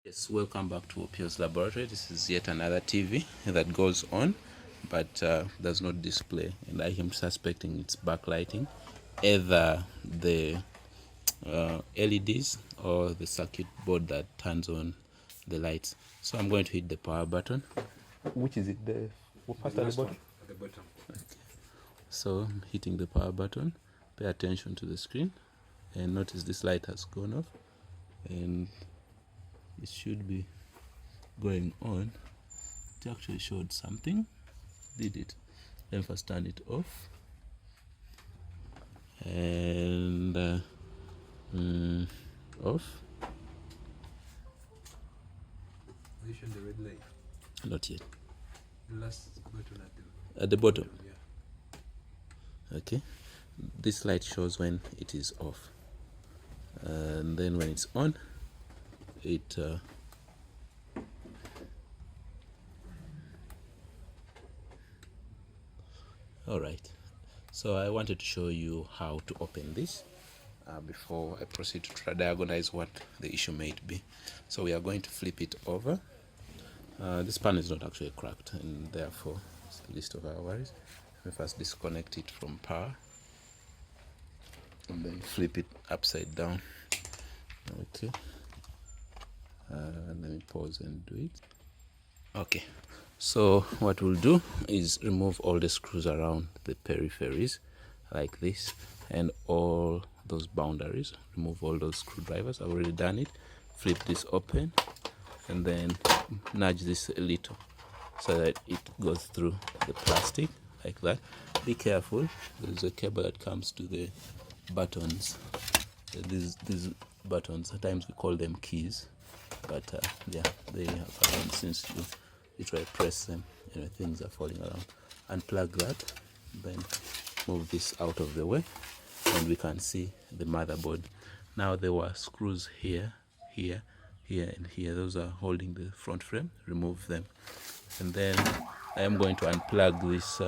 Yes, welcome back to OPO's laboratory. This is yet another TV that goes on but does not display, and I am suspecting it's backlighting, either the LEDs or the circuit board that turns on the lights. So I'm going to hit the power button. Which is it? The first at the bottom? At the bottom. Okay. So I'm hitting the power button. Pay attention to the screen and notice this light has gone off, and it should be going on. It actually showed something. Did it? Then first turn it off, and off. Are you showing the red light? Not yet. The last button At the bottom. Yeah. Okay. This light shows when it is off, and then when it's on, it Alright, so I wanted to show you how to open this before I proceed to diagnose what the issue might be. So we are going to flip it over. This pan is not actually cracked, and therefore it's the least of our worries. Let me first disconnect it from power and then flip it upside down. Okay, let me pause and do it. Okay, so what we'll do is remove all the screws around the peripheries like this, and all those boundaries. Remove all those screwdrivers. I've already done it. Flip this open and then nudge this a little so that it goes through the plastic like that. Be careful, there's a cable that comes to the buttons. These buttons, sometimes we call them keys, but yeah, they have around. Since you try to press them, things are falling around. Unplug that, then move this out of the way, and we can see the motherboard. Now there were screws here, here, and here. Those are holding the front frame. Remove them, and then I am going to unplug this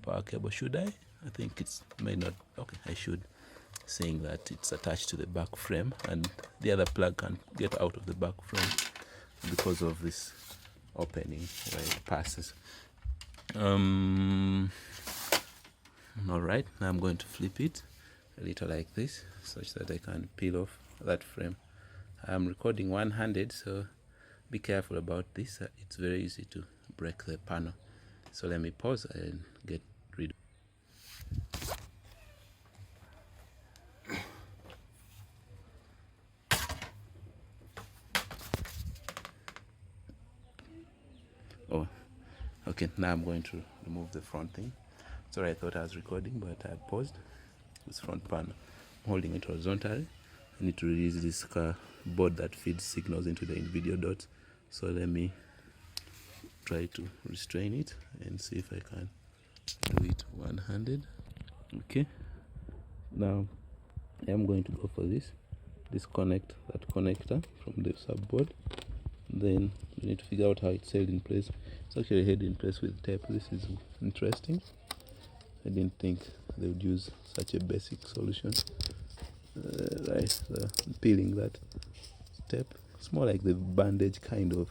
power cable. Should I? I think it's may not. Okay, I should, saying that it's attached to the back frame, and the other plug can get out of the back frame because of this opening where it passes. Alright, now I'm going to flip it a little like this, such that I can peel off that frame. I'm recording one-handed, so be careful about this. It's very easy to break the panel. So let me pause and get rid. Oh, okay, now I'm going to remove the front thing. Sorry, I thought I was recording, but I paused. This front panel, I'm holding it horizontally. I need to release this board that feeds signals into the video dots. So let me try to restrain it and see if I can do it one-handed. Okay, now I am going to go for this. Disconnect that connector from the subboard. Then we need to figure out how it's held in place. It's actually held in place with tape. This is interesting. I didn't think they would use such a basic solution. Right, so peeling that tape. It's more like the bandage kind of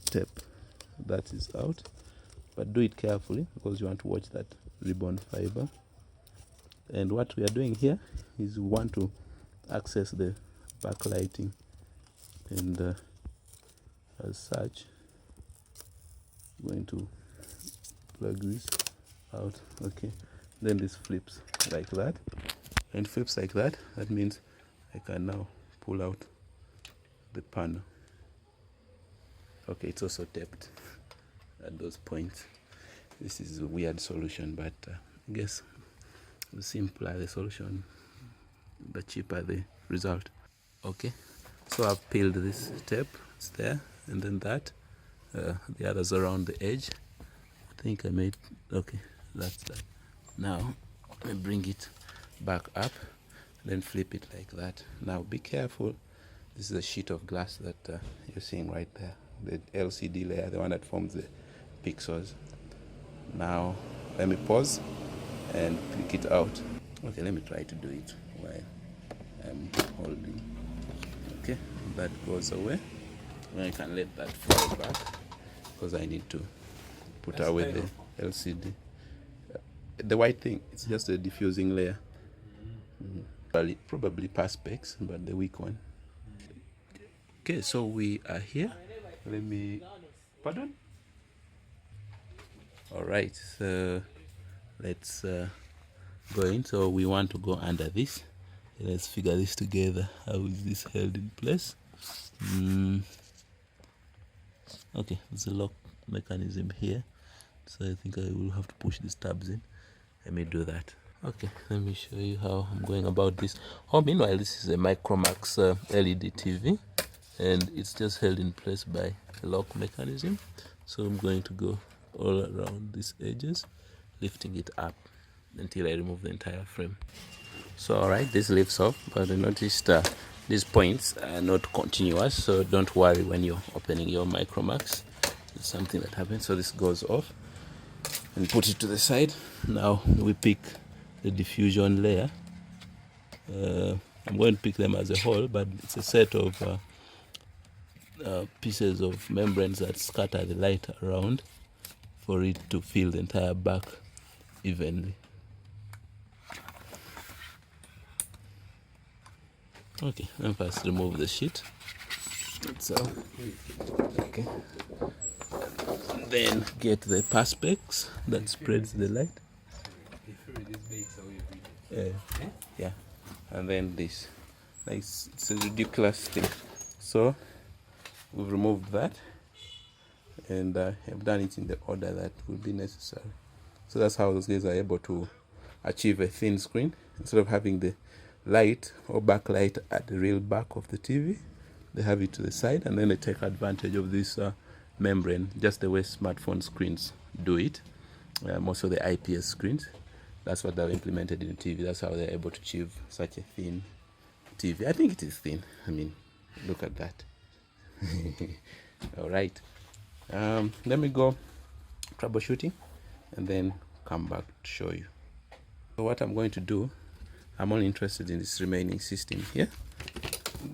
tape. That is out, but do it carefully because you want to watch that ribbon fiber. And what we are doing here is we want to access the backlighting, and as such, I'm going to plug this out. Okay, then this flips like that, and flips like that. That means I can now pull out the panel. Okay, it's also taped at those points. This is a weird solution, but I guess the simpler the solution, the cheaper the result. Okay, so I've peeled this tape. It's there, and then that the others around the edge. I think I made, okay, that's that. Now I bring it back up, then flip it like that. Now be careful, this is a sheet of glass that you're seeing right there, the LCD layer, the one that forms the pixels. Now let me pause and pick it out. Okay, let me try to do it while I'm holding. Okay, that goes away. And I can let that fall back because I need to put away the LCD. The white thing, it's just a diffusing layer. Probably Perspex, but the weak one. Okay, so we are here. Let me, pardon? All right, so let's go in. So we want to go under this. Let's figure this together. How is this held in place? Okay, there's a lock mechanism here, so I think I will have to push these tabs in. Let me do that. Okay, let me show you how I'm going about this. Oh, meanwhile, this is a Micromax LED TV, and it's just held in place by a lock mechanism. So I'm going to go all around these edges, lifting it up until I remove the entire frame. So alright, this lifts off, but I noticed these points are not continuous, so don't worry when you're opening your Micromax. It's something that happens. So this goes off and put it to the side. Now we pick the diffusion layer. I'm going to pick them as a whole, but it's a set of pieces of membranes that scatter the light around for it to fill the entire back evenly. Okay, then first remove the sheet. So, okay. Then get the Perspex that spreads the light. Yeah, and then this. Like, it's a ridiculous thing. So we've removed that, and I've done it in the order that would be necessary. So that's how those guys are able to achieve a thin screen instead of having the light or backlight at the real back of the TV. They have it to the side, and then they take advantage of this membrane, just the way smartphone screens do it. Most of the IPS screens, that's what they've implemented in the TV. That's how they're able to achieve such a thin TV. I think it is thin. I mean, look at that. All right. Let me go troubleshooting and then come back to show you. So what I'm going to do, I'm only interested in this remaining system here.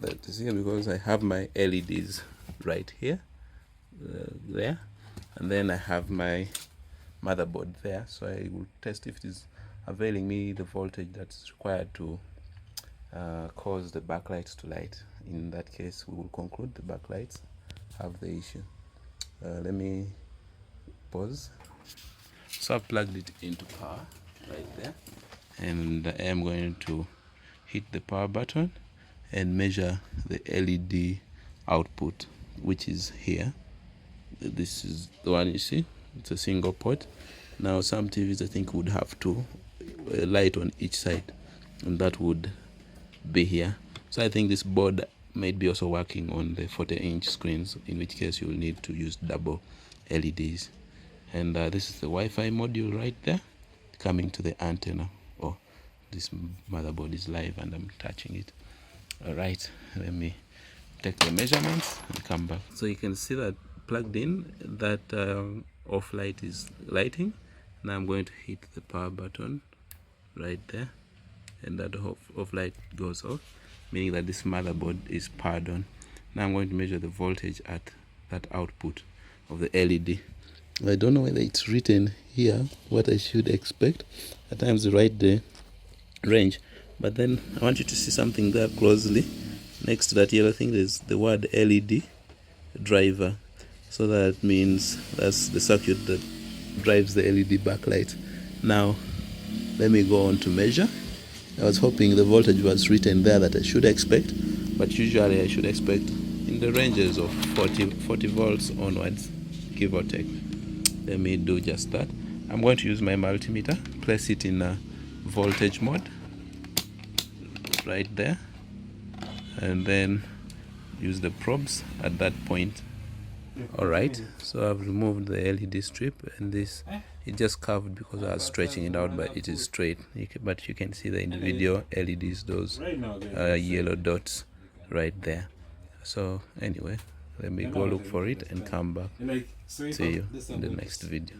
That is here because I have my LEDs right here, there, and then I have my motherboard there. So I will test if it is availing me the voltage that's required to cause the backlights to light. In that case, we will conclude the backlights have the issue. Let me pause. So I've plugged it into power right there, and I am going to hit the power button and measure the LED output, which is here. This is the one you see. It's a single port. Now some TVs I think would have two light on each side, and that would be here. So I think this board might be also working on the 40-inch screens, in which case you will need to use double LEDs. And this is the Wi-Fi module right there, coming to the antenna. Oh, this motherboard is live and I'm touching it. All right, let me take the measurements and come back. So you can see that plugged in, that off light is lighting. Now I'm going to hit the power button right there, and that off light goes off, meaning that this motherboard is powered on. Now I'm going to measure the voltage at that output of the LED. I don't know whether it's written here what I should expect. At times they write the range, but then I want you to see something there closely. Next to that yellow thing, there's the word LED driver. So that means that's the circuit that drives the LED backlight. Now let me go on to measure. I was hoping the voltage was written there that I should expect, but usually I should expect in the ranges of 40 volts onwards, give or take. Let me do just that. I'm going to use my multimeter, place it in a voltage mode right there, and then use the probes at that point. Alright, so I've removed the LED strip, and this, it just curved because I was stretching it out, but it is straight. But you can see the individual LEDs, those yellow dots right there. So anyway, let me go look for it and come back. See you in the next video.